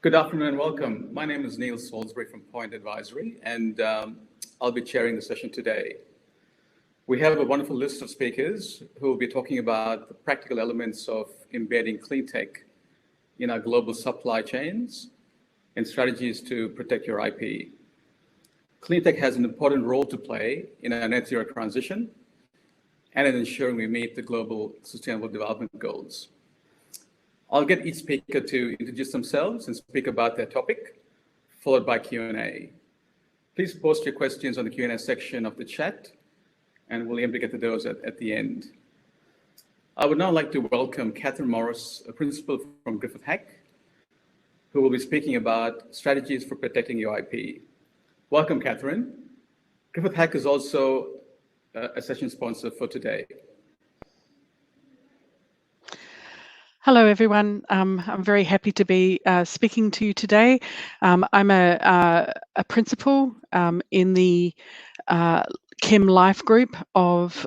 Good afternoon and welcome. My name is Neil Salisbury from Point Advisory, and I'll be chairing the session today. We have a wonderful list of speakers who will be talking about the practical elements of embedding cleantech in our global supply chains and strategies to protect your IP. Cleantech has an important role to play in our net zero transition and in ensuring we meet the global sustainable development goals. I'll get each speaker to introduce themselves and speak about their topic, followed by Q&A. Please post your questions on the Q&A section of the chat, and we'll aim to get to those at the end. I would now like to welcome Kathryn Morris, a principal from Griffith, who will be speaking about strategies for protecting your IP. Welcome, Kathryn. Griffith is also a session sponsor for today. Hello, everyone. I'm very happy to be speaking to you today. I'm a principal in the Chem Life group of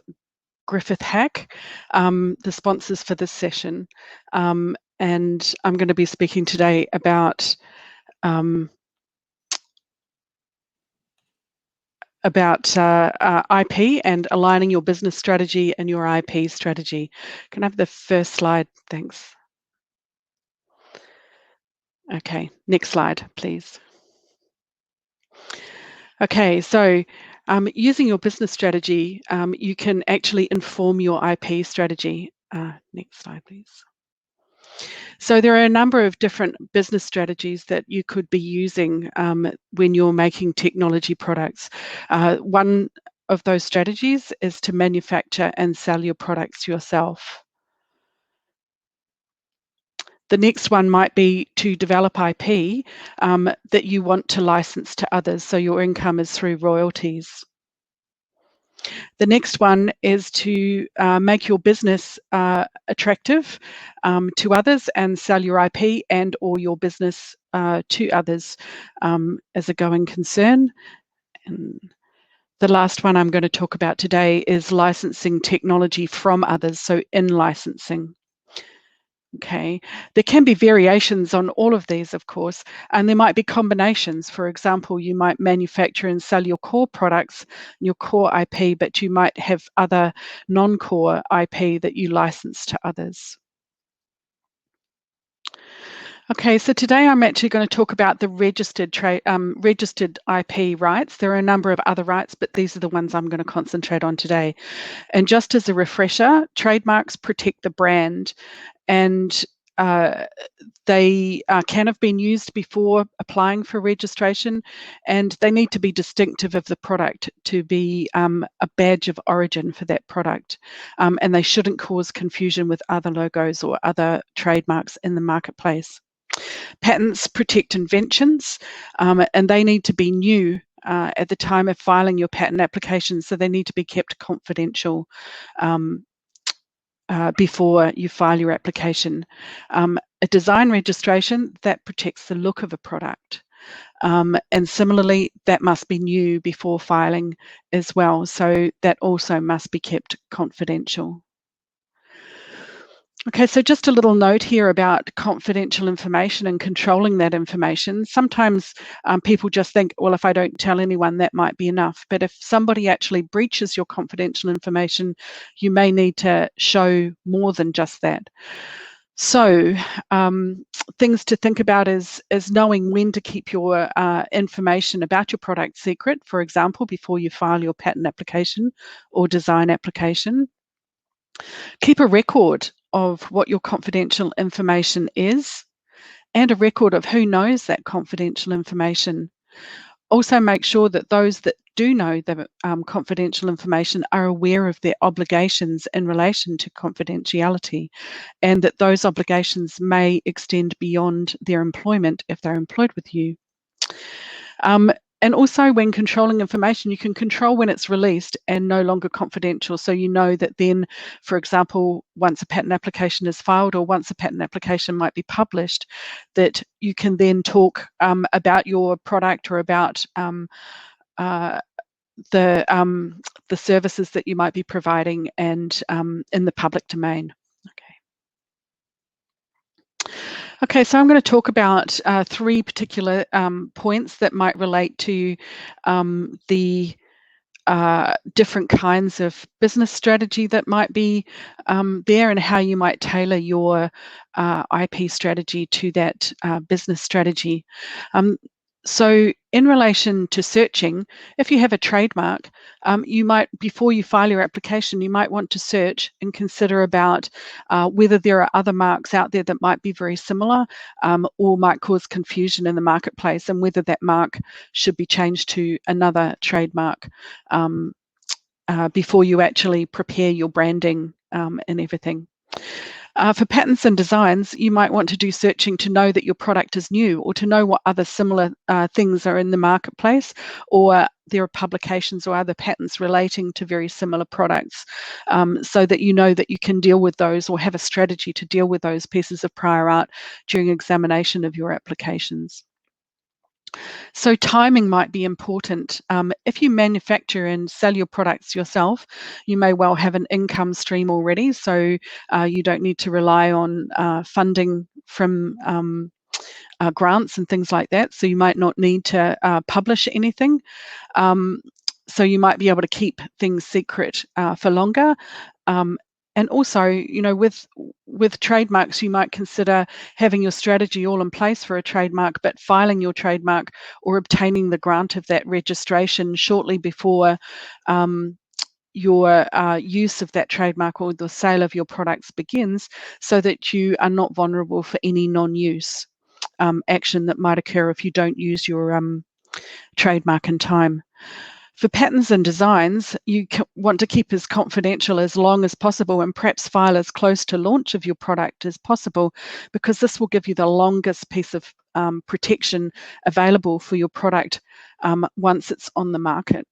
Griffith, the sponsors for this session. And I'm going to be speaking today about IP and aligning your business strategy and your IP strategy. Can I have the first slide? Thanks. Okay, next slide, please. Okay, so using your business strategy, you can actually inform your IP strategy. Next slide, please. So there are a number of different business strategies that you could be using when you're making technology products. One of those strategies is to manufacture and sell your products yourself. The next one might be to develop IP that you want to license to others, so your income is through royalties. The next one is to make your business attractive to others and sell your IP and or your business to others as a going concern. And the last one I'm going to talk about today is licensing technology from others, so in licensing. Okay, there can be variations on all of these, of course, and there might be combinations. For example, you might manufacture and sell your core products, your core IP, but you might have other non-core IP that you license to others. Okay, so today I'm actually going to talk about the registered IP rights. There are a number of other rights, but these are the ones I'm going to concentrate on today. And just as a refresher, trademarks protect the brand, and they can have been used before applying for registration, and they need to be distinctive of the product to be a badge of origin for that product. And they shouldn't cause confusion with other logos or other trademarks in the marketplace. Patents protect inventions, and they need to be new at the time of filing your patent application, so they need to be kept confidential before you file your application. A design registration, that protects the look of a product. And similarly, that must be new before filing as well, so that also must be kept confidential. Okay, so just a little note here about confidential information and controlling that information. Sometimes people just think, well, if I don't tell anyone, that might be enough. But if somebody actually breaches your confidential information, you may need to show more than just that. So things to think about is knowing when to keep your information about your product secret, for example, before you file your patent application or design application. Keep a record of what your confidential information is and a record of who knows that confidential information. Also make sure that those that do know the confidential information are aware of their obligations in relation to confidentiality, and that those obligations may extend beyond their employment if they're employed with you. And also when controlling information, you can control when it's released and no longer confidential. So you know that then, for example, once a patent application is filed or once a patent application might be published, that you can then talk about your product or about the services that you might be providing and in the public domain. Okay, so I'm going to talk about three particular points that might relate to the different kinds of business strategy that might be there, and how you might tailor your IP strategy to that business strategy. So in relation to searching, if you have a trademark, you might, before you file your application, you might want to search and consider about whether there are other marks out there that might be very similar or might cause confusion in the marketplace, and whether that mark should be changed to another trademark before you actually prepare your branding and everything. For patents and designs, you might want to do searching to know that your product is new, or to know what other similar things are in the marketplace, or there are publications or other patents relating to very similar products, so that you know that you can deal with those, or have a strategy to deal with those pieces of prior art during examination of your applications. So timing might be important. If you manufacture and sell your products yourself, you may well have an income stream already, so you don't need to rely on funding from grants and things like that. So you might not need to publish anything. So you might be able to keep things secret for longer. And also, you know, with trademarks, you might consider having your strategy all in place for a trademark, but filing your trademark or obtaining the grant of that registration shortly before your use of that trademark or the sale of your products begins, so that you are not vulnerable for any non-use action that might occur if you don't use your trademark in time. For patents and designs, you want to keep as confidential as long as possible, and perhaps file as close to launch of your product as possible, because this will give you the longest piece of protection available for your product once it's on the market.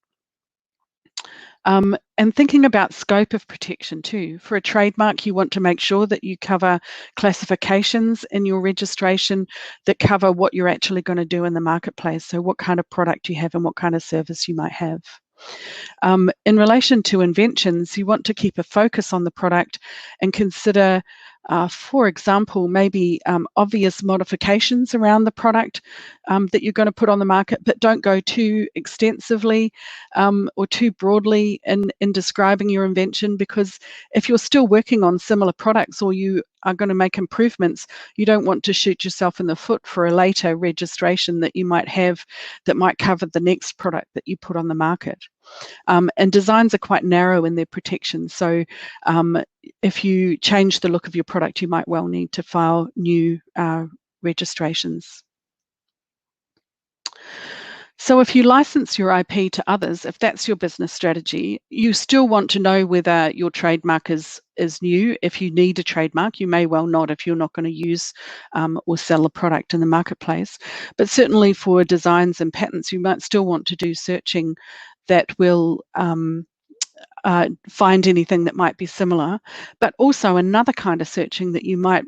And thinking about scope of protection too. For a trademark, you want to make sure that you cover classifications in your registration that cover what you're actually going to do in the marketplace. So what kind of product you have and what kind of service you might have. In relation to inventions, you want to keep a focus on the product and consider, for example, maybe obvious modifications around the product that you're going to put on the market, but don't go too extensively or too broadly in describing your invention, because if you're still working on similar products, or you are going to make improvements, you don't want to shoot yourself in the foot for a later registration that you might have that might cover the next product that you put on the market. And designs are quite narrow in their protection. So if you change the look of your product, you might well need to file new registrations. So if you license your IP to others, if that's your business strategy, you still want to know whether your trademark is new. If you need a trademark, you may well not if you're not going to use or sell a product in the marketplace. But certainly for designs and patents, you might still want to do searching that will find anything that might be similar. But also another kind of searching that you might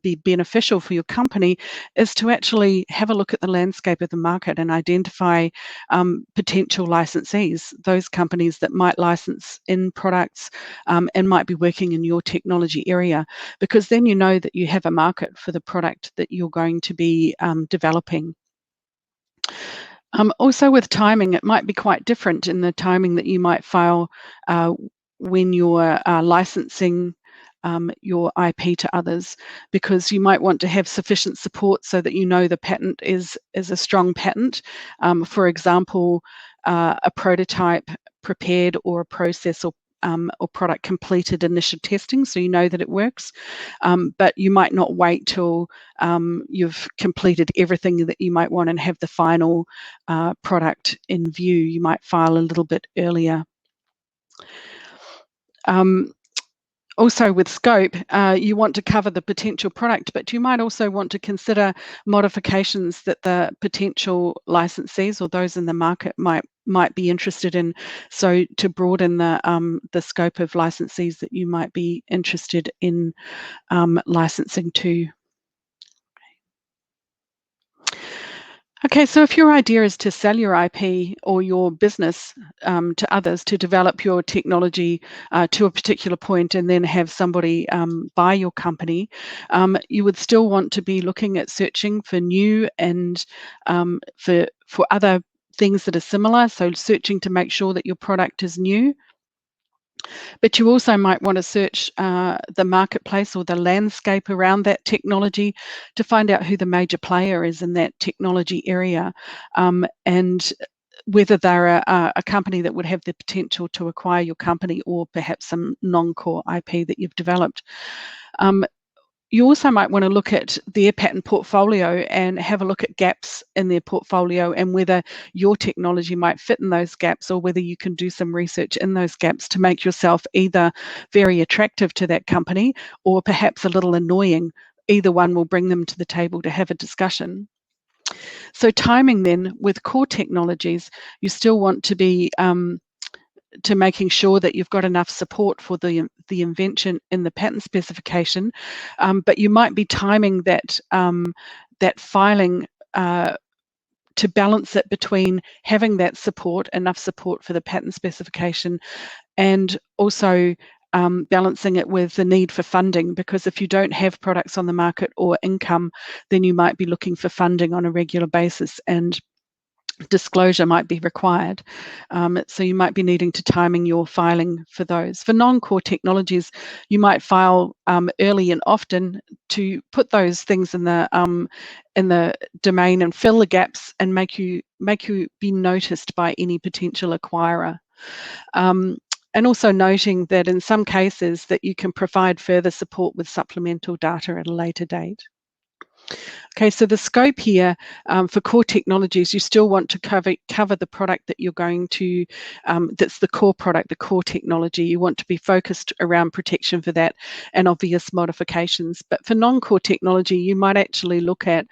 be beneficial for your company is to actually have a look at the landscape of the market and identify potential licensees, those companies that might license in products and might be working in your technology area, because then you know that you have a market for the product that you're going to be developing. Also with timing, it might be quite different in the timing that you might file when you're licensing your IP to others, because you might want to have sufficient support so that you know the patent is a strong patent. For example, a prototype prepared, or a process or product completed initial testing, so you know that it works. But you might not wait till you've completed everything that you might want and have the final product in view. You might file a little bit earlier. Also with scope, you want to cover the potential product, but you might also want to consider modifications that the potential licensees or those in the market might be interested in, so to broaden the scope of licensees that you might be interested in licensing to. Okay, so if your idea is to sell your IP or your business to others, to develop your technology to a particular point and then have somebody buy your company, you would still want to be looking at searching for new and for other things that are similar. So searching to make sure that your product is new. But you also might want to search the marketplace or the landscape around that technology to find out who the major player is in that technology area, and whether they're a company that would have the potential to acquire your company, or perhaps some non-core IP that you've developed. You also might want to look at their patent portfolio and have a look at gaps in their portfolio and whether your technology might fit in those gaps, or whether you can do some research in those gaps to make yourself either very attractive to that company or perhaps a little annoying. Either one will bring them to the table to have a discussion. So timing then with core technologies, you still want to be to making sure that you've got enough support for the invention in the patent specification, but you might be timing that that filing to balance it between having that support, enough support for the patent specification, and also balancing it with the need for funding, because if you don't have products on the market or income, then you might be looking for funding on a regular basis, and disclosure might be required. So you might be needing to timing your filing for those. For non-core technologies, you might file early and often to put those things in the domain and fill the gaps and make you be noticed by any potential acquirer. And also noting that in some cases that you can provide further support with supplemental data at a later date. Okay, so the scope here for core technologies, you still want to cover the product that you're going to, that's the core product, the core technology. You want to be focused around protection for that and obvious modifications. But for non-core technology, you might actually look at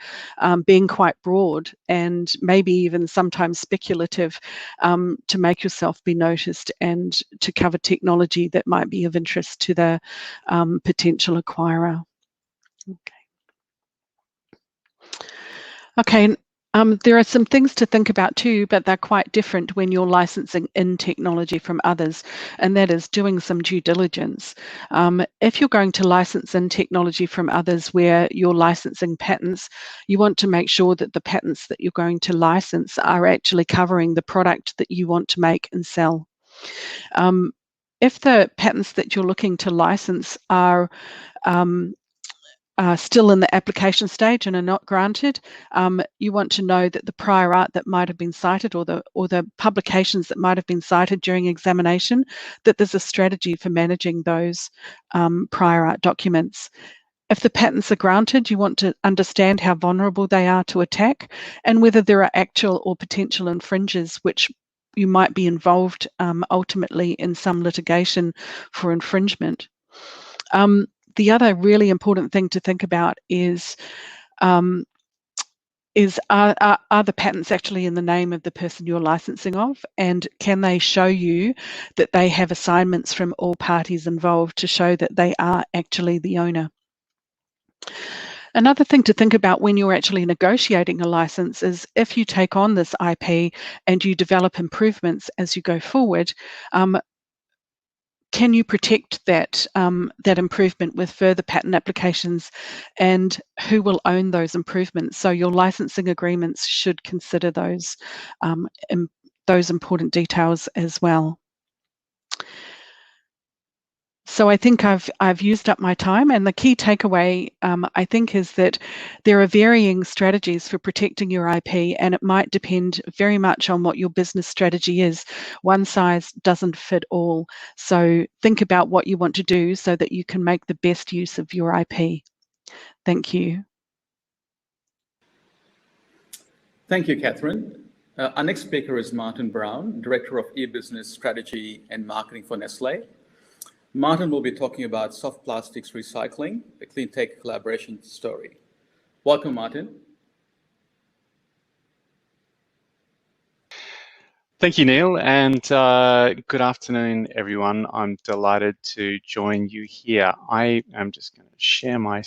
being quite broad and maybe even sometimes speculative to make yourself be noticed and to cover technology that might be of interest to the potential acquirer. Okay. Okay, there are some things to think about too, but they're quite different when you're licensing in technology from others, and that is doing some due diligence. If you're going to license in technology from others where you're licensing patents, you want to make sure that the patents that you're going to license are actually covering the product that you want to make and sell. If the patents that you're looking to license are still in the application stage and are not granted, you want to know that the prior art that might have been cited, or the publications that might have been cited during examination, that there's a strategy for managing those prior art documents. If the patents are granted, you want to understand how vulnerable they are to attack and whether there are actual or potential infringers which you might be involved ultimately in some litigation for infringement. The other really important thing to think about is are the patents actually in the name of the person you're licensing of, and can they show you that they have assignments from all parties involved to show that they are actually the owner. Another thing to think about when you're actually negotiating a license is if you take on this IP and you develop improvements as you go forward, can you protect that that improvement with further patent applications, and who will own those improvements? So your licensing agreements should consider those important details as well. So I think I've used up my time, and the key takeaway I think is that there are varying strategies for protecting your IP, and it might depend very much on what your business strategy is. One size doesn't fit all. So think about what you want to do so that you can make the best use of your IP. Thank you. Thank you, Kathryn. Our next speaker is Martin Brown, Director of eBusiness Strategy and Marketing for Nestle. Martin will be talking about soft plastics recycling, the Cleantech collaboration story. Welcome, Martin. Thank you, Neil, and good afternoon, everyone. I'm delighted to join you here. I am just going to share my...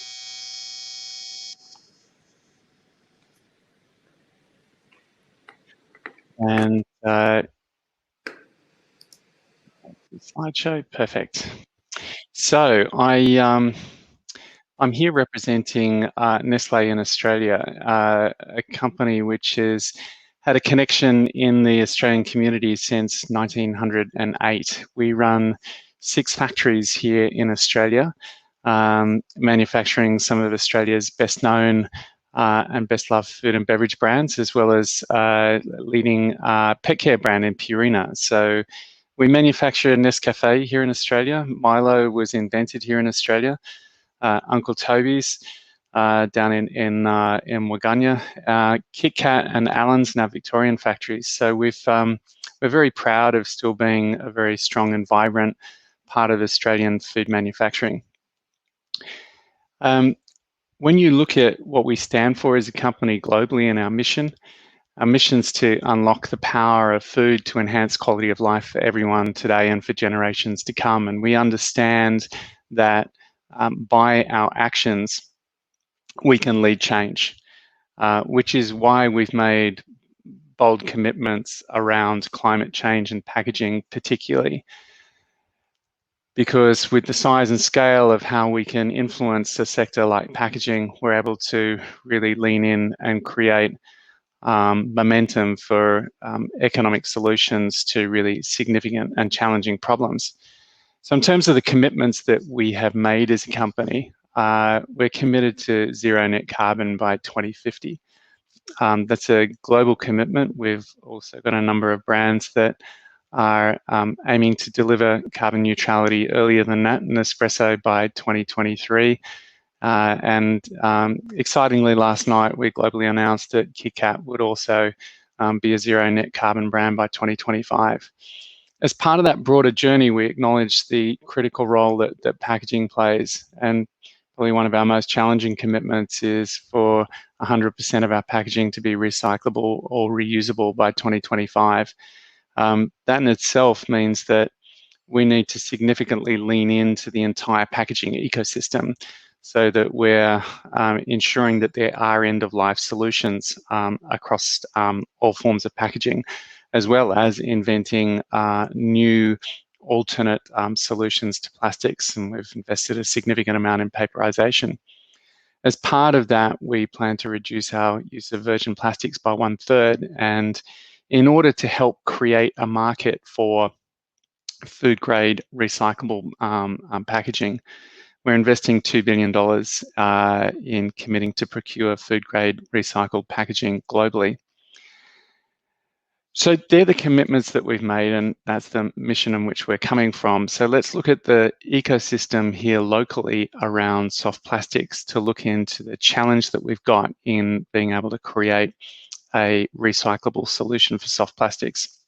And slideshow, perfect. So I'm here representing Nestle in Australia, a company which has had a connection in the Australian community since 1908. We run 6 factories here in Australia, manufacturing some of Australia's best known and best loved food and beverage brands, as well as leading pet care brand in Purina. So we manufacture Nescafe here in Australia. Milo was invented here in Australia. Uncle Toby's down in Waganya, Kit Kat and Allen's in our Victorian factories. So we're very proud of still being a very strong and vibrant part of Australian food manufacturing. When you look at what we stand for as a company globally and our mission is to unlock the power of food to enhance quality of life for everyone today and for generations to come. And we understand that by our actions, we can lead change, which is why we've made bold commitments around climate change and packaging particularly. Because with the size and scale of how we can influence a sector like packaging, we're able to really lean in and create momentum for economic solutions to really significant and challenging problems. So in terms of the commitments that we have made as a company, we're committed to zero net carbon by 2050. That's a global commitment. We've also got a number of brands that are aiming to deliver carbon neutrality earlier than that, Nespresso by 2023. And excitingly, last night we globally announced that Kit Kat would also be a zero net carbon brand by 2025. As part of that broader journey, we acknowledge the critical role that packaging plays. And probably one of our most challenging commitments is for 100% of our packaging to be recyclable or reusable by 2025. That in itself means that we need to significantly lean into the entire packaging ecosystem so that we're ensuring that there are end-of-life solutions across all forms of packaging, as well as inventing new alternate solutions to plastics, and we've invested a significant amount in paperization. As part of that, we plan to reduce our use of virgin plastics by 1/3, and in order to help create a market for food-grade recyclable packaging, we're investing $2 billion in committing to procure food-grade recycled packaging globally. So they're the commitments that we've made, and that's the mission in which we're coming from. So let's look at the ecosystem here locally around soft plastics to look into the challenge that we've got in being able to create a recyclable solution for soft plastics.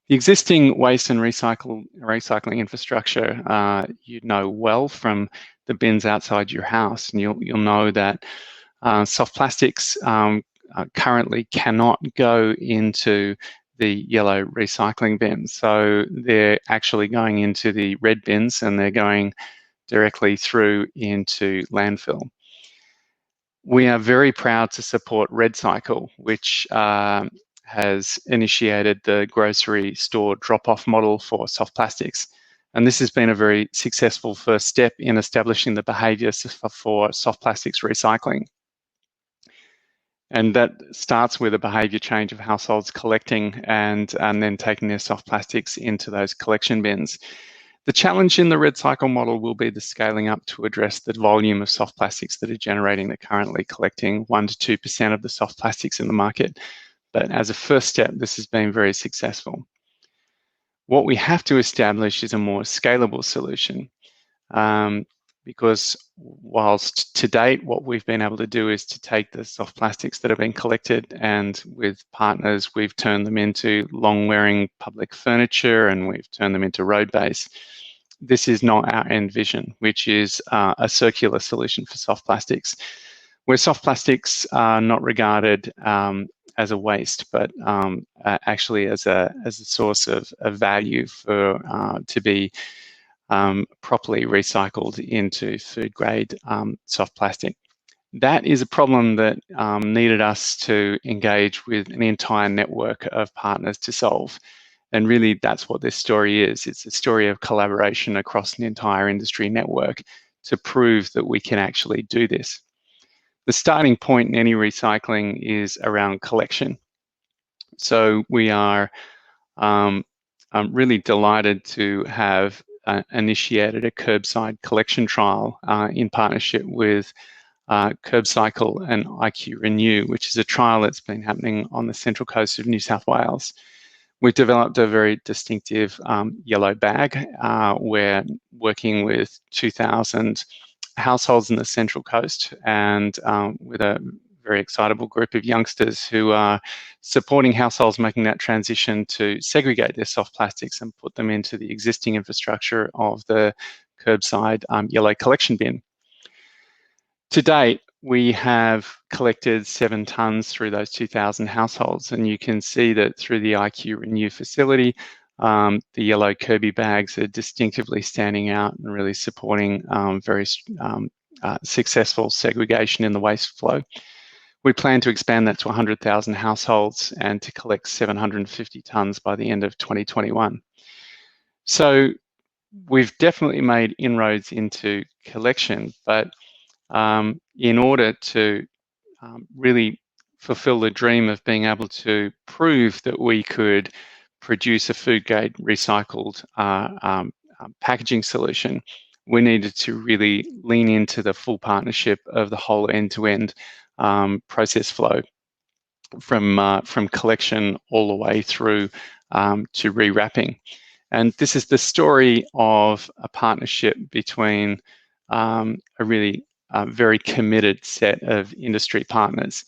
The existing waste and recycling infrastructure you know well from the bins outside your house, and you'll know that soft plastics currently cannot go into the yellow recycling bins. So they're actually going into the red bins and they're going directly through into landfill. We are very proud to support RedCycle, which has initiated the grocery store drop-off model for soft plastics. And this has been a very successful first step in establishing the behaviours for soft plastics recycling. And that starts with a behaviour change of households collecting and then taking their soft plastics into those collection bins. The challenge in the RedCycle model will be the scaling up to address the volume of soft plastics that are generating. They're currently collecting 1% to 2% of the soft plastics in the market. But as a first step, this has been very successful. What we have to establish is a more scalable solution. Because whilst to date, what we've been able to do is to take the soft plastics that have been collected and with partners, we've turned them into long-wearing public furniture and we've turned them into road base. This is not our end vision, which is a circular solution for soft plastics, where soft plastics are not regarded as a waste, but actually as a source of value for to be properly recycled into food grade soft plastic. That is a problem that needed us to engage with an entire network of partners to solve. And really, that's what this story is. It's a story of collaboration across an entire industry network to prove that we can actually do this. The starting point in any recycling is around collection. So we are I'm really delighted to have initiated a curbside collection trial in partnership with CurbCycle and IQ Renew, which is a trial that's been happening on the central coast of New South Wales. We've developed a very distinctive yellow bag. We're working with 2,000 households in the Central Coast and with a very excitable group of youngsters who are supporting households making that transition to segregate their soft plastics and put them into the existing infrastructure of the curbside yellow collection bin. To date, we have collected 7 tonnes through those 2,000 households, and you can see that through the IQ Renew facility, the yellow Gharbi bags are distinctively standing out and really supporting very successful segregation in the waste flow. We plan to expand that to 100,000 households and to collect 750 tonnes by the end of 2021. So we've definitely made inroads into collection, but in order to really fulfill the dream of being able to prove that we could produce a food grade recycled packaging solution, we needed to really lean into the full partnership of the whole end-to-end process flow from collection all the way through to rewrapping. And this is the story of a partnership between a really very committed set of industry partners.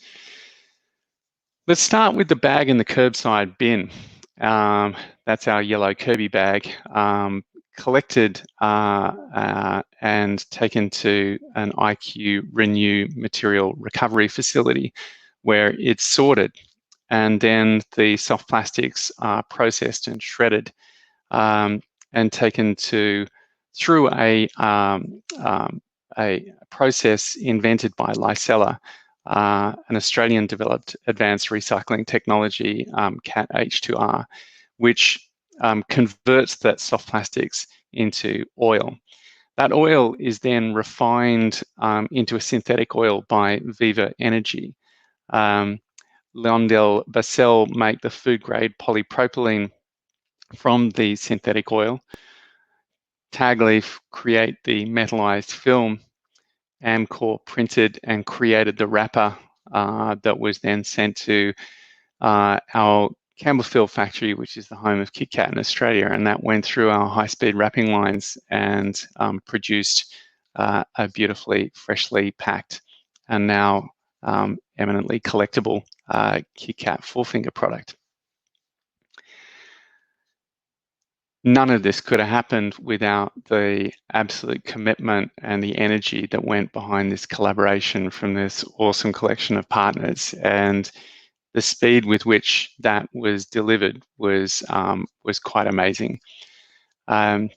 Let's start with the bag in the curbside bin. That's our yellow Gharbi bag, collected and taken to an IQ Renew material recovery facility where it's sorted, and then the soft plastics are processed and shredded and taken through a process invented by Licella, an Australian-developed advanced recycling technology, CAT H2R, which converts that soft plastics into oil. That oil is then refined into a synthetic oil by Viva Energy. LyondellBasell make the food-grade polypropylene from the synthetic oil. Tagleaf create the metallized film. Amcor printed and created the wrapper that was then sent to our Campbellfield factory, which is the home of Kit Kat in Australia, and that went through our high-speed wrapping lines and produced a beautifully freshly packed and now eminently collectible Kit Kat four-finger product. None of this could have happened without the absolute commitment and the energy that went behind this collaboration from this awesome collection of partners. And the speed with which that was delivered was quite amazing. I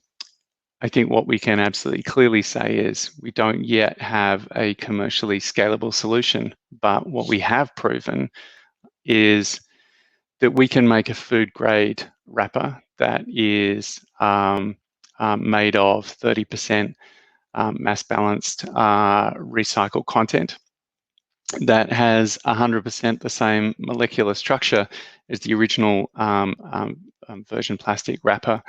think what we can absolutely clearly say is we don't yet have a commercially scalable solution, but what we have proven is that we can make a food grade wrapper that is made of 30% mass balanced recycled content, that has 100% the same molecular structure as the original virgin plastic wrapper,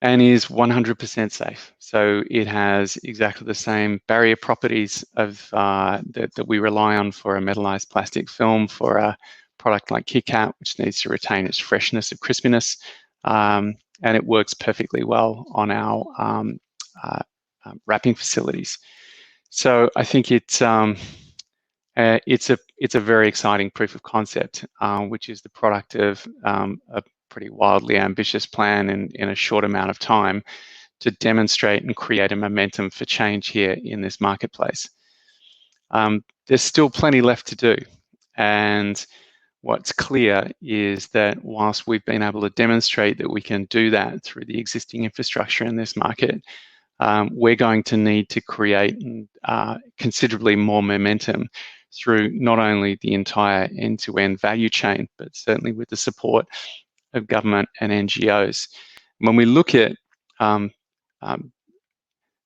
and is 100% safe. So it has exactly the same barrier properties of that we rely on for a metallized plastic film for a product like Kit Kat, which needs to retain its freshness and crispiness, and it works perfectly well on our wrapping facilities. So I think it's a very exciting proof of concept, which is the product of a pretty wildly ambitious plan in a short amount of time to demonstrate and create a momentum for change here in this marketplace. There's still plenty left to do, and what's clear is that whilst we've been able to demonstrate that we can do that through the existing infrastructure in this market, we're going to need to create considerably more momentum through not only the entire end-to-end value chain, but certainly with the support of government and NGOs. When we look at the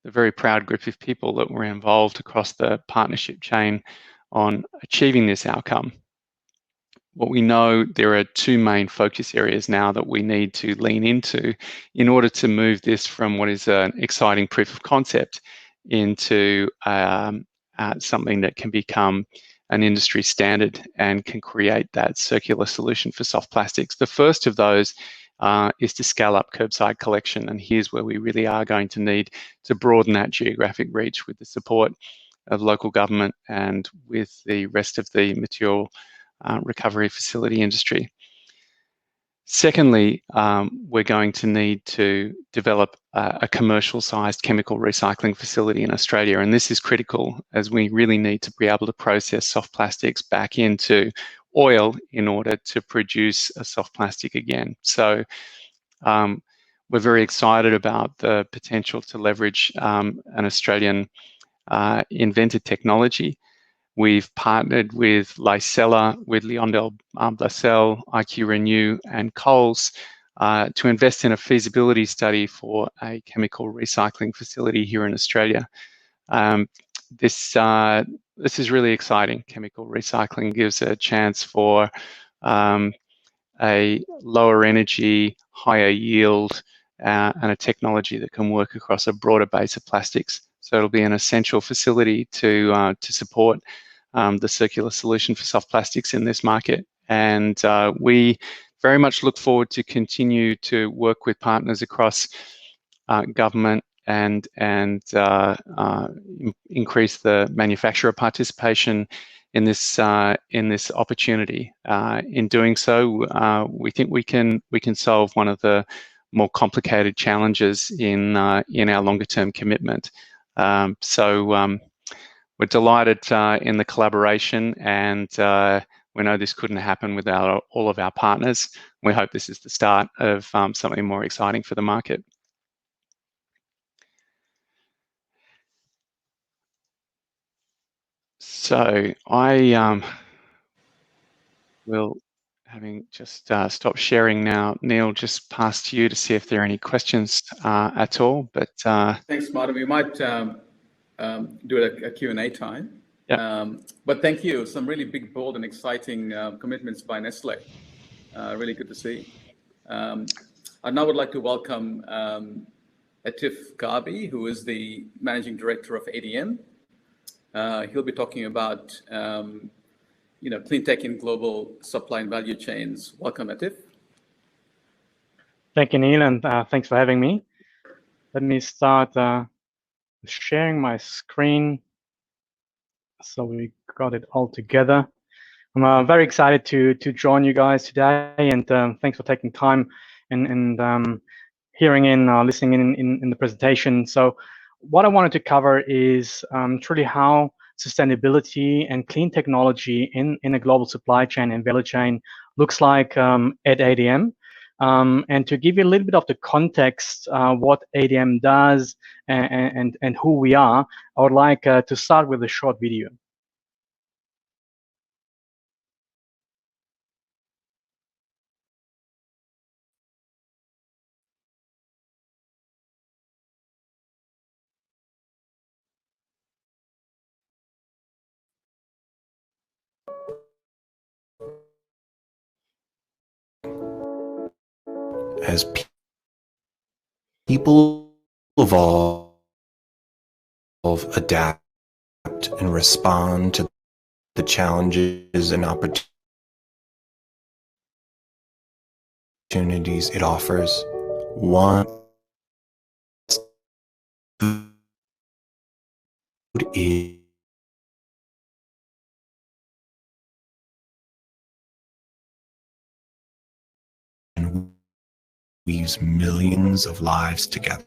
very proud group of people that were involved across the partnership chain on achieving this outcome, what we know, there are two main focus areas now that we need to lean into in order to move this from what is an exciting proof of concept into something that can become an industry standard and can create that circular solution for soft plastics. The first of those is to scale up curbside collection, and here's where we really are going to need to broaden that geographic reach with the support of local government and with the rest of the material recovery facility industry. Secondly, we're going to need to develop a commercial-sized chemical recycling facility in Australia, and this is critical as we really need to be able to process soft plastics back into oil in order to produce a soft plastic again. So we're very excited about the potential to leverage an Australian invented technology. We've partnered with Licella, with Lyondell Blasell, IQ Renew, and Coles to invest in a feasibility study for a chemical recycling facility here in Australia. This is really exciting. Chemical recycling gives a chance for a lower energy, higher yield, and a technology that can work across a broader base of plastics. So it'll be an essential facility to support the circular solution for soft plastics in this market. And we very much look forward to continue to work with partners across government and increase the manufacturer participation in this opportunity. In doing so, we think we can solve one of the more complicated challenges in our longer-term commitment. We're delighted in the collaboration, and we know this couldn't happen without all of our partners. We hope this is the start of something more exciting for the market. So I will, having just stopped sharing now, Neil, just pass to you to see if there are any questions at all. But thanks, Martin. We might do a Q&A time. Yeah. But thank you. Some really big, bold, and exciting commitments by Nestle. Really good to see. I now would like to welcome Attif Gharbi, who is the Managing Director of ADM. He'll be talking about clean tech in global supply and value chains. Welcome, Attif. Thank you, Neil, and thanks for having me. Let me start sharing my screen so we got it all together. I'm very excited to join you guys today, and thanks for taking time and hearing in, listening in the presentation. So what I wanted to cover is truly how sustainability and clean technology in a global supply chain and value chain looks like at ADM. And to give you a little bit of the context, what ADM does and who we are, I would like to start with a short video. As people evolve, adapt, and respond to the challenges and opportunities it offers, one is weaves millions of lives together.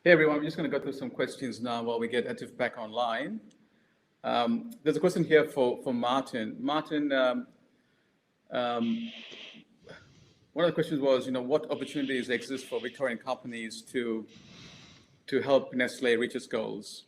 Hey everyone, I'm just going to go through some questions now while we get Attif back online. There's a question here for Martin. Martin, one one of the questions was, what opportunities exist for Victorian companies to help Nestle reach its goals?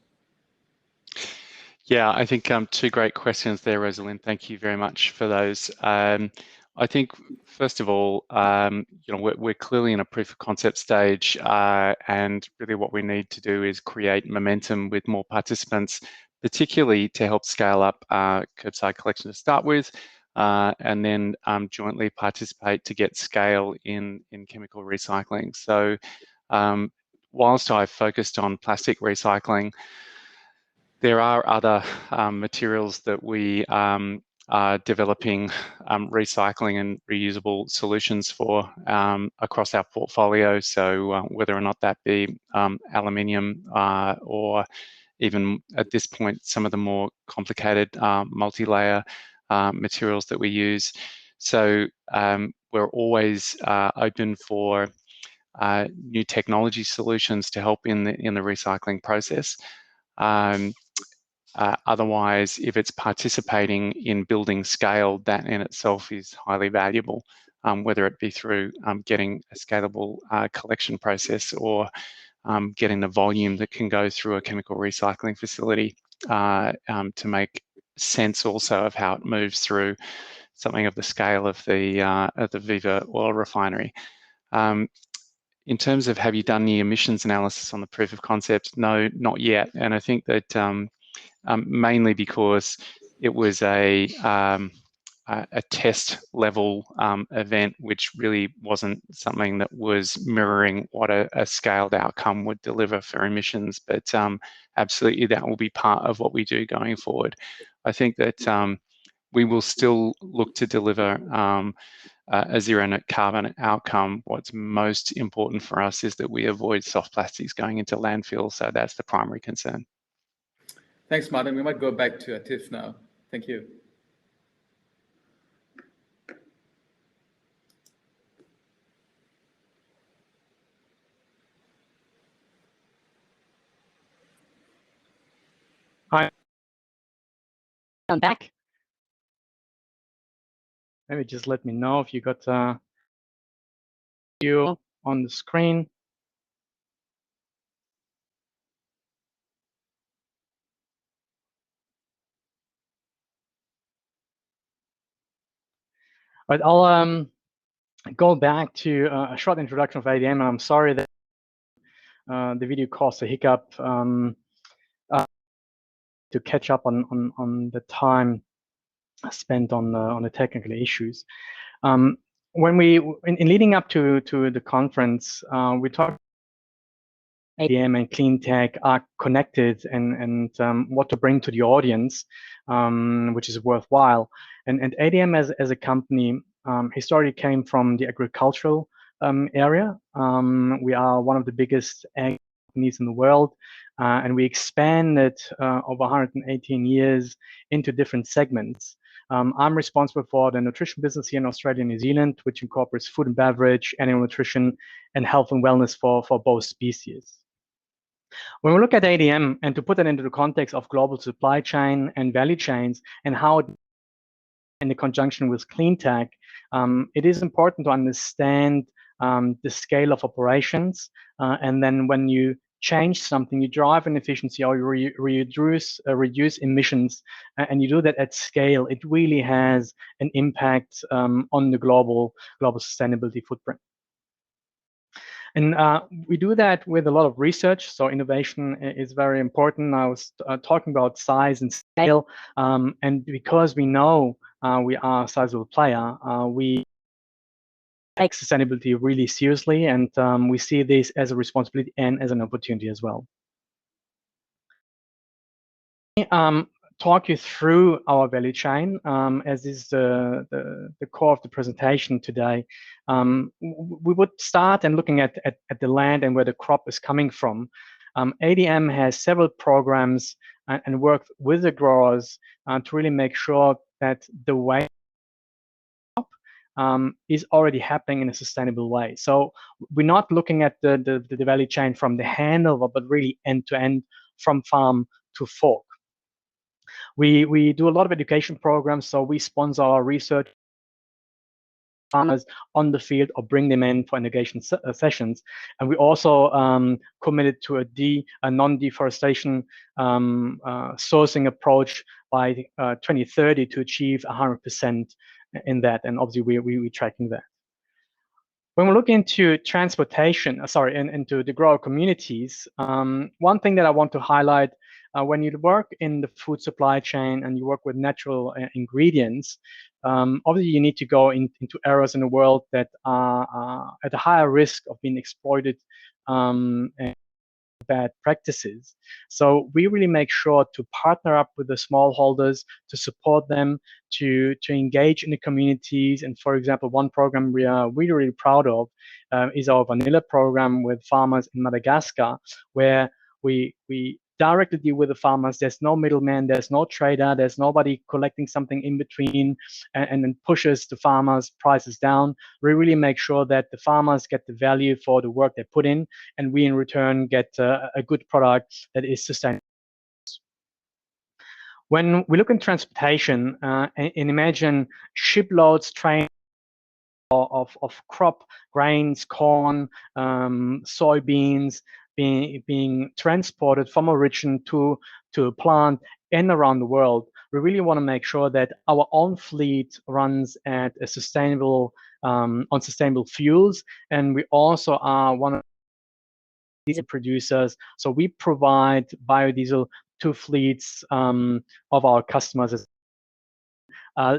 Yeah, I think two great questions there, Rosalind. Thank you very much for those. I think, first of all, we're clearly in a proof of concept stage, and really what we need to do is create momentum with more participants, particularly to help scale up curbside collection to start with, and then jointly participate to get scale in chemical recycling. So whilst I've focused on plastic recycling, there are other materials that we are developing recycling and reusable solutions for across our portfolio. So whether or not that be aluminium or even at this point, some of the more complicated multi-layer materials that we use. So we're always open for new technology solutions to help in the recycling process. Otherwise, if it's participating in building scale, that in itself is highly valuable, whether it be through getting a scalable collection process or getting the volume that can go through a chemical recycling facility to make sense also of how it moves through something of the scale of the Viva oil refinery. In terms of have you done the emissions analysis on the proof of concept? No, not yet. And I think that mainly because it was a test level event, which really wasn't something that was mirroring what a scaled outcome would deliver for emissions. But absolutely, that will be part of what we do going forward. I think that we will still look to deliver a zero net carbon outcome. What's most important for us is that we avoid soft plastics going into landfill. So that's the primary concern. Thanks, Martin. We might go back to Attif now. Thank you. Hi, I'm back. Maybe just let me know if you got you on the screen. But I'll go back to a short introduction of ADM, and I'm sorry that the video caused a hiccup to catch up on the time spent on the technical issues. When in leading up to the conference, we talked ADM and Cleantech are connected and what to bring to the audience, which is worthwhile. And ADM as a company historically came from the agricultural area. We are one of the biggest ag companies in the world, and we expanded over 118 years into different segments. I'm responsible for the nutrition business here in Australia and New Zealand, which incorporates food and beverage, animal nutrition, and health and wellness for both species. When we look at ADM, and to put that into the context of global supply chain and value chains and how it, in the conjunction with Cleantech, it is important to understand the scale of operations. And then when you change something, you drive an efficiency or you reduce emissions, and you do that at scale, it really has an impact on the global sustainability footprint. And we do that with a lot of research. So innovation is very important. I was talking about size and scale. And because we know we are a sizable player, we take sustainability really seriously. And we see this as a responsibility and as an opportunity as well. Talk you through our value chain, as is the core of the presentation today. We would start and looking at the land and where the crop is coming from. ADM has several programs and work with the growers to really make sure that the way is already happening in a sustainable way. So we're not looking at the value chain from the handover, but really end to end from farm to fork. We do a lot of education programs, so we sponsor our research farmers on the field or bring them in for irrigation sessions. And we also committed to a non-deforestation sourcing approach by 2030 to achieve 100% in that. And obviously we're tracking that. When we look into transportation, into the grower communities, one thing that I want to highlight, when you work in the food supply chain and you work with natural ingredients, obviously you need to go into areas in the world that are at a higher risk of being exploited and bad practices. So we really make sure to partner up with the smallholders, to support them, to engage in the communities. And for example, one program we are really, really proud of is our vanilla program with farmers in Madagascar, where we directly deal with the farmers. There's no middleman, there's no trader, there's nobody collecting something in between and then pushes the farmers' prices down. We really make sure that the farmers get the value for the work they put in, and we in return get a good product that is sustainable. When we look in transportation and imagine shiploads, trains of crop, grains, corn, soybeans, being transported from origin to a plant and around the world, we really want to make sure that our own fleet runs at a sustainable, on sustainable fuels. And we also are one of these producers. So we provide biodiesel to fleets of our customers,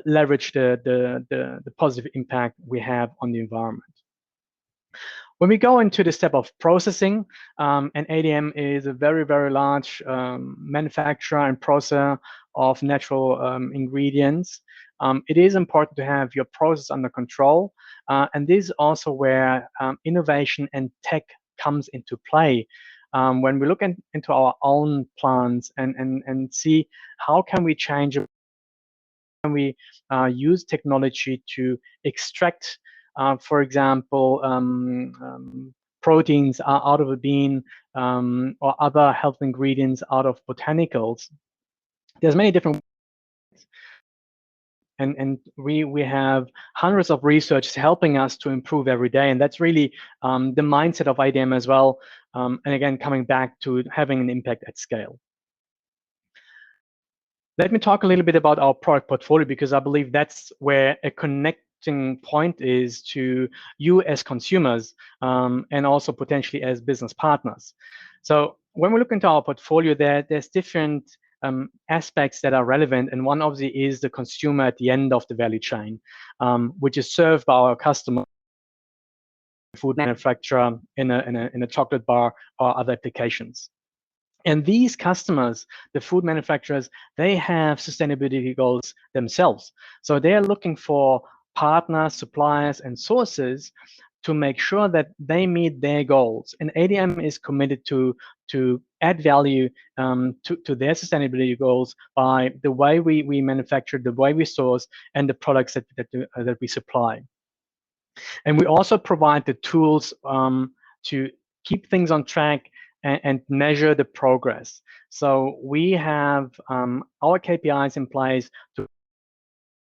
leverage the positive impact we have on the environment. When we go into the step of processing, and ADM is a very, very large manufacturer and processor of natural ingredients, it is important to have your process under control. And this is also where innovation and tech comes into play. When we look into our own plants and see how can we change, can we use technology to extract for example, proteins out of a bean or other health ingredients out of botanicals. There's many different ways. And we have hundreds of researchers helping us to improve every day. And that's really the mindset of IDM as well. And again, coming back to having an impact at scale. Let me talk a little bit about our product portfolio, because I believe that's where a connecting point is to you as consumers and also potentially as business partners. So when we look into our portfolio, there's different aspects that are relevant, and one obviously is the consumer at the end of the value chain, which is served by our customer, food manufacturer in a chocolate bar or other applications. And these customers, the food manufacturers, they have sustainability goals themselves. So they are looking for partners, suppliers, and sources to make sure that they meet their goals. And ADM is committed to add value to their sustainability goals by the way we manufacture, the way we source, and the products that we supply. And we also provide the tools to keep things on track and measure the progress. So we have our KPIs in place to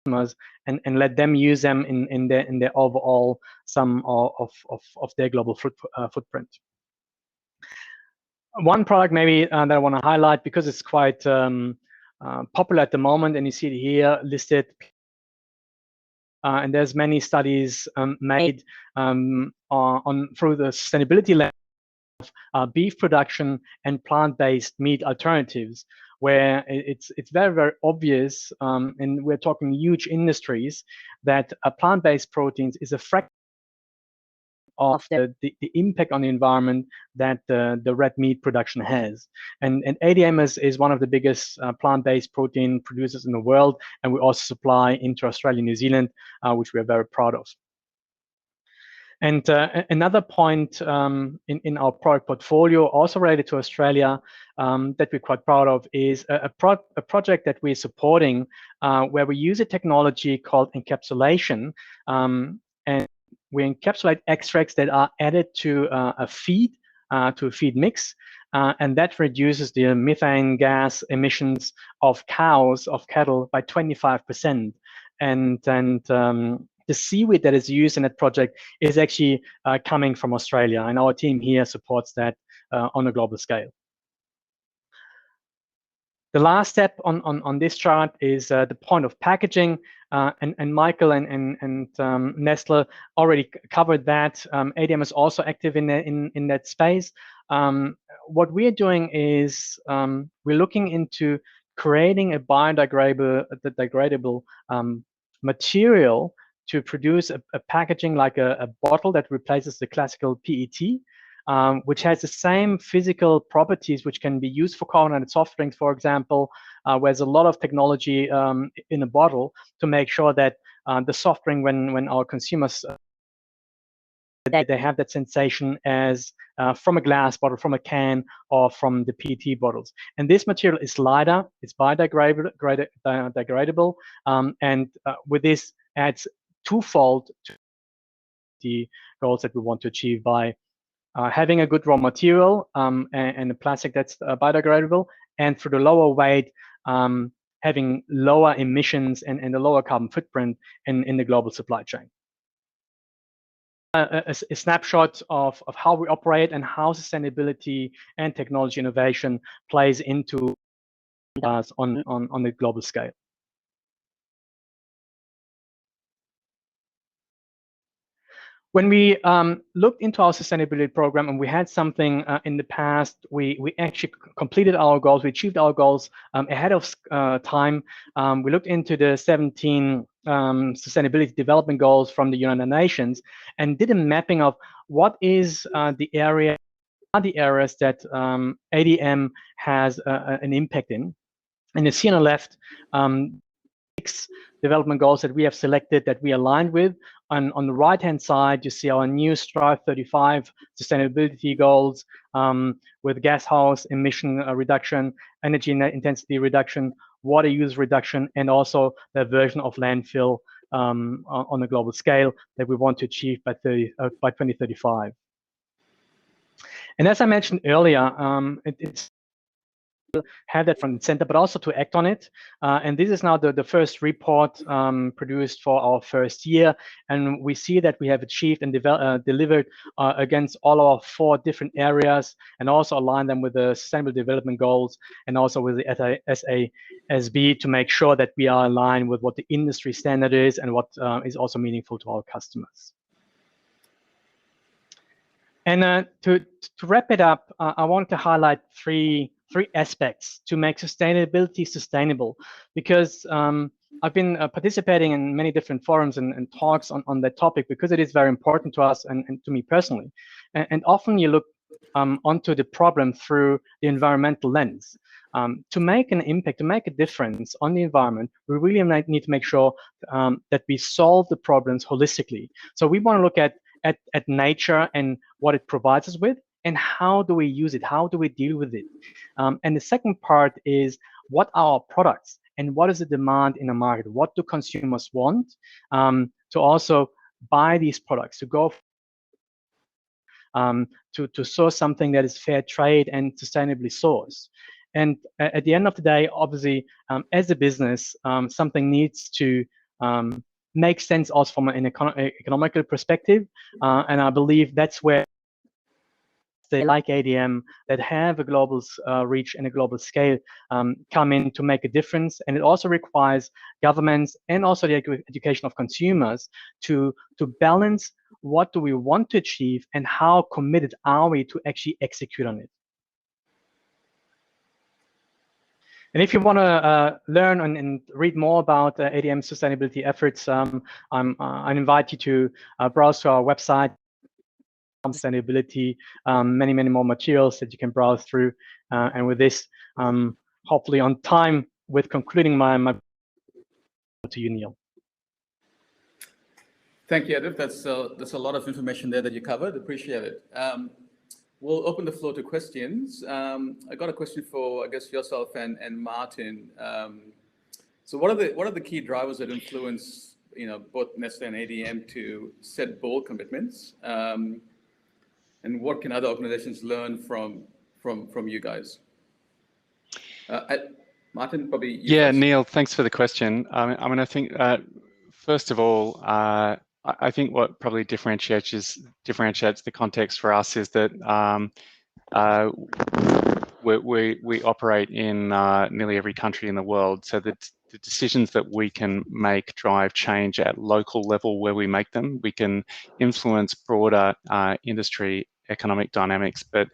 customers and let them use them in their overall sum of their global footprint. One product maybe that I want to highlight, because it's quite popular at the moment, and you see it here listed. And there's many studies made through the sustainability lens of beef production and plant-based meat alternatives, where it's very, very obvious, and we're talking huge industries, that plant-based proteins is a fraction of the impact on the environment that the red meat production has. And ADM is one of the biggest plant-based protein producers in the world, and we also supply into Australia and New Zealand, which we are very proud of. And another point in our product portfolio, also related to Australia, that we're quite proud of, is a project that we're supporting where we use a technology called encapsulation. And we encapsulate extracts that are added to a feed mix, and that reduces the methane gas emissions of cattle by 25%. And the seaweed that is used in that project is actually coming from Australia, and our team here supports that on a global scale. The last step on this chart is the point of packaging, and Michael and Nestle already covered that. ADM is also active in that space. What we're doing is we're looking into creating a biodegradable material to produce a packaging like a bottle that replaces the classical PET, which has the same physical properties which can be used for carbonated soft drinks, for example, where there's a lot of technology in a bottle to make sure that the soft drink, when our consumers they have that sensation as from a glass bottle, from a can, or from the PET bottles. And this material is lighter, it's biodegradable, and with this adds twofold to the goals that we want to achieve by having a good raw material and a plastic that's biodegradable, and for the lower weight, having lower emissions and a lower carbon footprint in the global supply chain. A snapshot of how we operate and how sustainability and technology innovation plays into us on the global scale. When we looked into our sustainability program, and we had something in the past, we actually completed our goals, we achieved our goals ahead of time. We looked into the 17 sustainability development goals from the United Nations and did a mapping of what is the areas that ADM has an impact in. And you see on the left 6 development goals that we have selected that we aligned with. On the right-hand side, you see our new Strive 35 sustainability goals with gas house emission reduction, energy intensity reduction, water use reduction, and also the aversion of landfill on a global scale that we want to achieve by 2035. And as I mentioned earlier, it's have that front and center, but also to act on it. And this is now the first report produced for our first year. And we see that we have achieved and delivered against all our 4 different areas, and also align them with the Sustainable Development Goals and also with the SASB to make sure that we are aligned with what the industry standard is and what is also meaningful to our customers. And to wrap it up, I want to highlight three aspects to make sustainability sustainable, because I've been participating in many different forums and talks on that topic, because it is very important to us and to me personally. And often you look onto the problem through the environmental lens. To make an impact, to make a difference on the environment, we really need to make sure that we solve the problems holistically. So we want to look at nature and what it provides us with, and how do we use it? How do we deal with it? And the second part is, what are our products and what is the demand in the market? What do consumers want to also buy these products, to go to source something that is fair trade and sustainably sourced? And at the end of the day, obviously, as a business, something needs to make sense also from an economical perspective. And I believe that's where they like ADM that have a global reach and a global scale come in to make a difference. And it also requires governments and also the education of consumers to balance what do we want to achieve and how committed are we to actually execute on it. And if you want to learn and read more about ADM's sustainability efforts, I invite you to browse to our website, sustainability, many more materials that you can browse through. And with this, hopefully on time with concluding my to you, Neil. Thank you, Attif. That's a lot of information there that you covered. Appreciate it. We'll open the floor to questions. I got a question for, I guess, yourself and Martin. So what are the key drivers that influence, both Nestle and ADM to set bold commitments? And what can other organizations learn from you guys? Martin, probably you Yeah, first. Neil, thanks for the question. I mean, I think First of all, I think what probably differentiates the context for us is that we operate in nearly every country in the world, so that the decisions that we can make drive change at local level where we make them. We can influence broader industry economic dynamics, but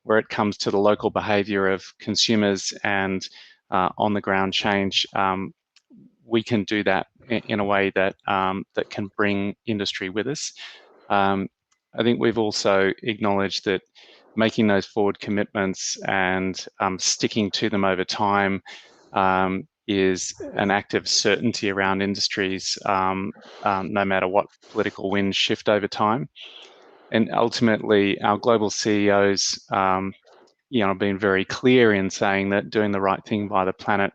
where it comes to the local behaviour of consumers and on the ground change, we can do that in a way that that can bring industry with us. I think we've also acknowledged that making those forward commitments and sticking to them over time is an act of certainty around industries, no matter what political winds shift over time. And ultimately, our global CEOs, have been very clear in saying that doing the right thing by the planet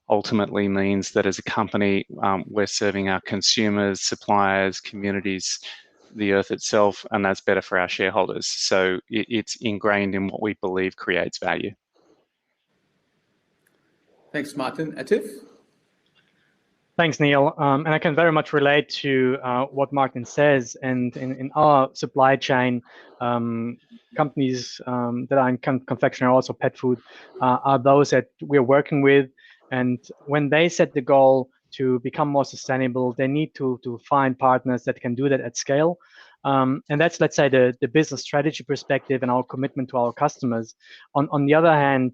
ultimately means that as a company, we're serving our consumers, suppliers, communities, the earth itself, and that's better for our shareholders. So it's ingrained in what we believe creates value. Thanks, Martin. Attif? Thanks, Neil. And I can very much relate to what Martin says. And in our supply chain, companies that are in confectionery, also pet food, are those that we're working with. And when they set the goal to become more sustainable, they need to find partners that can do that at scale. And that's, let's say, the business strategy perspective and our commitment to our customers. On the other hand,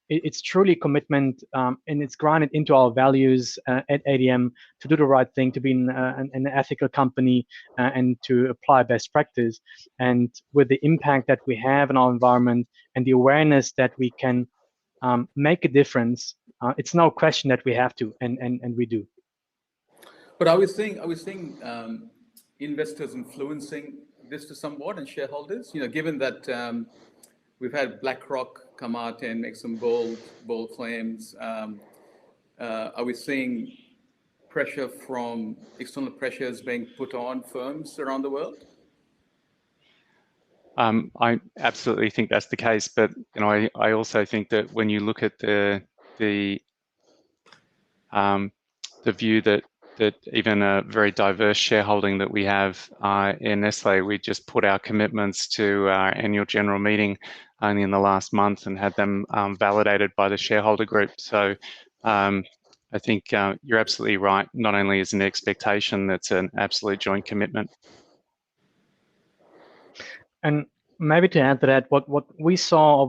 it's truly commitment, and it's grounded into our values at ADM to do the right thing, to be an ethical company, and to apply best practice. And with the impact that we have in our environment and the awareness that we can make a difference, it's no question that we have to, and we do. But are we seeing investors influencing this to somewhat, and shareholders? Given that we've had BlackRock come out and make some bold claims, are we seeing pressure from external pressures being put on firms around the world? I absolutely think that's the case, but I also think that when you look at the view that even a very diverse shareholding that we have in Nestle, we just put our commitments to our annual general meeting only in the last month and had them validated by the shareholder group. So I think you're absolutely right. Not only is an expectation, that's an absolute joint commitment. And maybe to add to that, what we saw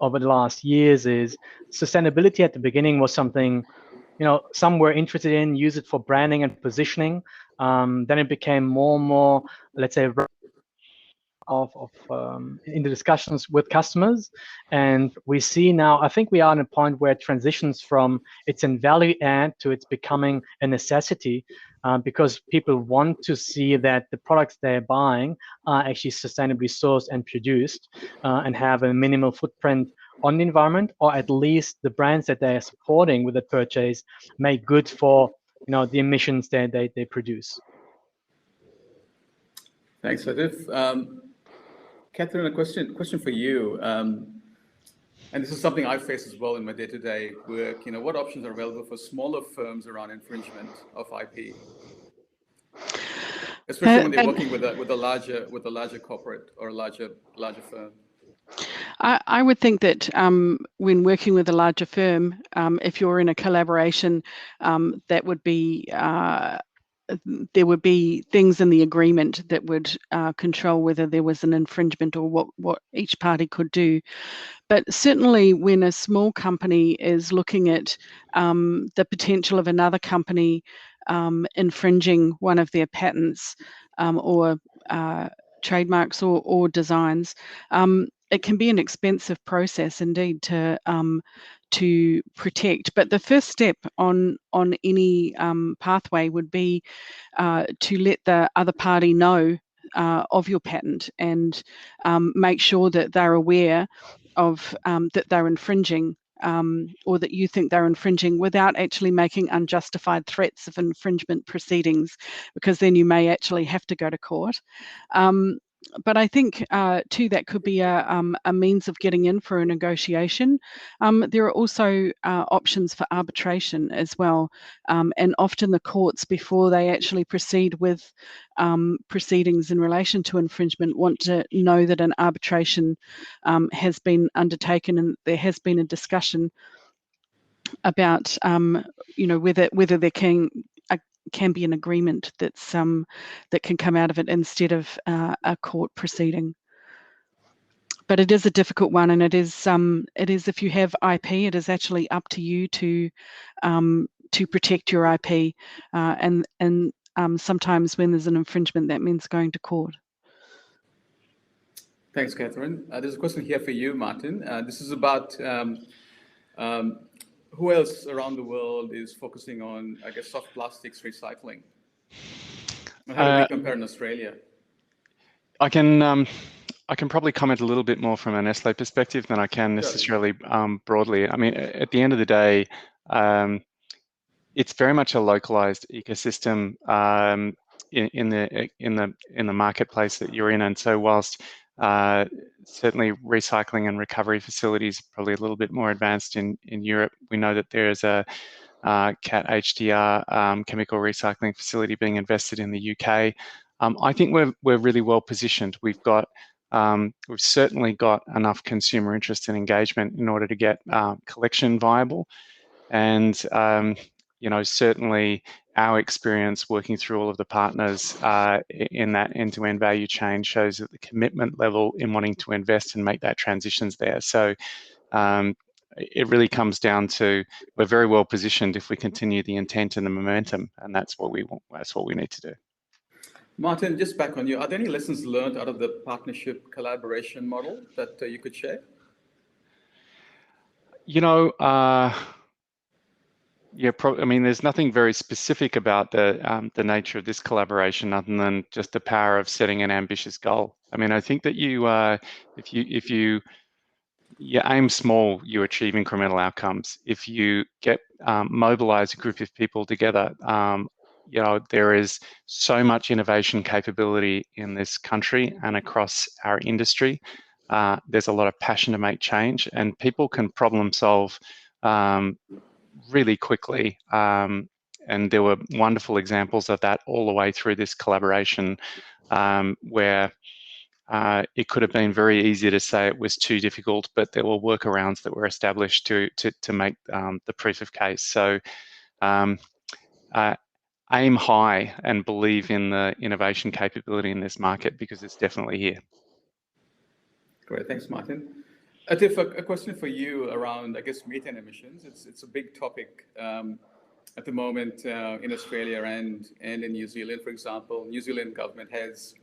over the last years is sustainability at the beginning was something some were interested in, use it for branding and positioning. Then it became more and more, let's say, in the discussions with customers. And we see now, I think we are at a point where it transitions from it's a value add to it's becoming a necessity, because people want to see that the products they're buying are actually sustainably sourced and produced, and have a minimal footprint on the environment, or at least the brands that they are supporting with the purchase make good for the emissions that they produce. Thanks, Attif. Kathryn, a question for you, and this is something I face as well in my day-to-day work. What options are available for smaller firms around infringement of IP, especially when they're working with a larger corporate or a larger firm? I would think that when working with a larger firm, if you're in a collaboration, that would be there would be things in the agreement that would control whether there was an infringement or what each party could do. But certainly when a small company is looking at the potential of another company infringing one of their patents or trademarks or designs, it can be an expensive process indeed to protect. But the first step on any pathway would be to let the other party know of your patent and make sure that they're aware of that they're infringing, or that you think they're infringing, without actually making unjustified threats of infringement proceedings, because then you may actually have to go to court. but I think too that could be a means of getting in for a negotiation. There are also options for arbitration as well, and often the courts, before they actually proceed with proceedings in relation to infringement, want to know that an arbitration has been undertaken and there has been a discussion about whether there can be an agreement that's that can come out of it instead of a court proceeding. But it is a difficult one, and it is if you have IP, it is actually up to you to protect your IP, and sometimes when there's an infringement, that means going to court. Thanks, Kathryn. There's a question here for you, Martin. This is about who else around the world is focusing on, I guess, soft plastics recycling? And how do we compare in Australia? I can probably comment a little bit more from a Nestle perspective than I can necessarily broadly. I mean, at the end of the day, it's very much a localized ecosystem in the marketplace that you're in, and so whilst certainly recycling and recovery facilities are probably a little bit more advanced in Europe, we know that there is a CAT HDR chemical recycling facility being invested in the UK. I think we're really well positioned. We've certainly got enough consumer interest and engagement in order to get collection viable, and certainly our experience working through all of the partners in that end-to-end value chain shows that the commitment level in wanting to invest and make that transition's there. So it really comes down to, we're very well positioned if we continue the intent and the momentum, and that's what we want. That's what we need to do. Martin, just back on you, are there any lessons learned out of the partnership collaboration model that you could share? Yeah, I mean, there's nothing very specific about the nature of this collaboration other than just the power of setting an ambitious goal. I mean, I think that if you aim small, you achieve incremental outcomes. If you mobilize a group of people together, there is so much innovation capability in this country and across our industry. There's a lot of passion to make change, and people can problem solve really quickly, and there were wonderful examples of that all the way through this collaboration, where it could have been very easy to say it was too difficult, but there were workarounds that were established to make the proof of case. So aim high and believe in the innovation capability in this market, because it's definitely here. Great, thanks, Martin. Attif, a question for you around, I guess, methane emissions. It's a big topic at the moment in Australia and in New Zealand. For example, New Zealand government has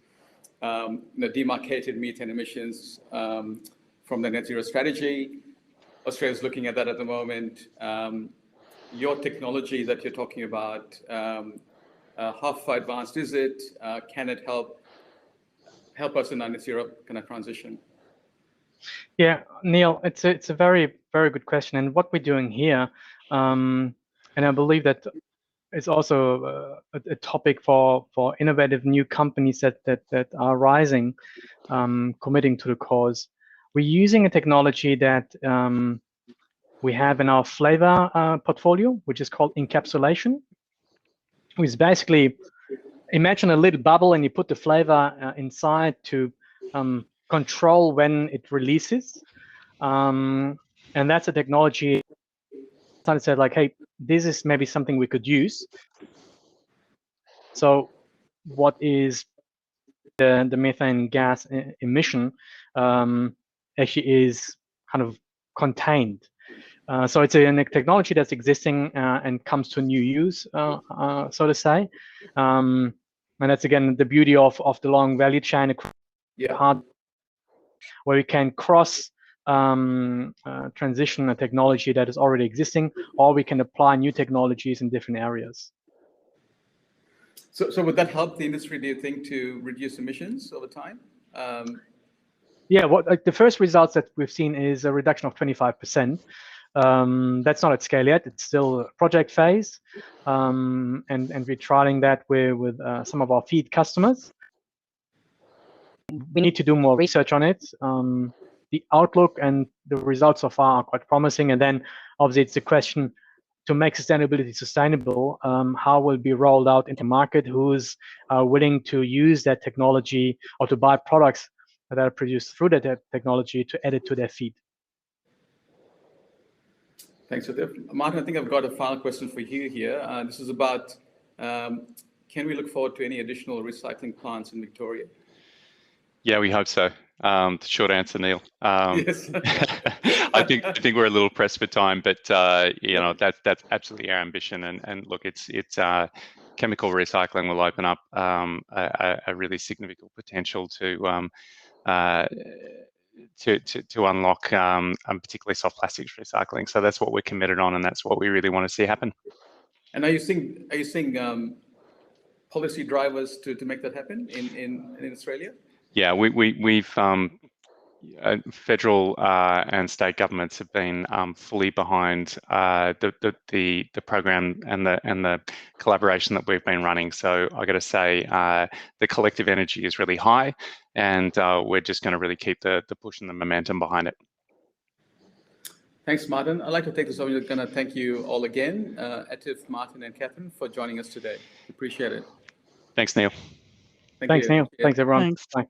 demarcated methane emissions from the net zero strategy. Australia's looking at that at the moment. Your technology that you're talking about, how far advanced is it? Can it help us in our net zero kind of transition? Yeah, Neil, it's a very, very good question. And what we're doing here, and I believe that it's also a topic for innovative new companies that are rising, committing to the cause. We're using a technology that we have in our flavor portfolio, which is called encapsulation. Which is basically, imagine a little bubble and you put the flavor inside to control when it releases, and that's a technology. I said, like, hey, this is maybe something we could use. So what is the methane gas emission actually is kind of contained. So it's a technology that's existing and comes to new use, so to say. And that's, again, the beauty of the long value chain, where we can cross transition a technology that is already existing, or we can apply new technologies in different areas. So would that help the industry, do you think, to reduce emissions over time? Yeah, the first results that we've seen is a reduction of 25%. That's not at scale yet. It's still a project phase, and we're trialing that with some of our feed customers. we need to do more research on it. The outlook and the results so far are quite promising. And then obviously it's the question to make sustainability sustainable, how will it be rolled out into market, who's willing to use that technology or to buy products that are produced through that technology to add it to their feed. Thanks, Attif. Martin, I think I've got a final question for you here. This is about, can we look forward to any additional recycling plants in Victoria? Yeah, we hope so. The short answer, Neil. Yes. I think we're a little pressed for time, but you know, that's absolutely our ambition. And look, it's chemical recycling will open up a really significant potential to unlock particularly soft plastics recycling. So that's what we're committed on, and that's what we really want to see happen. And are you seeing policy drivers to make that happen in Australia? Yeah, we've federal and state governments have been fully behind the program and the collaboration that we've been running. So I got to say, the collective energy is really high, and we're just going to really keep the push and the momentum behind it. Thanks, Martin. I'd like to take this opportunity to thank you all again, Attif, Martin, and Kathryn, for joining us today. Appreciate it. Thanks, Neil. Thanks, Neil. Thanks, everyone. Thanks. Bye.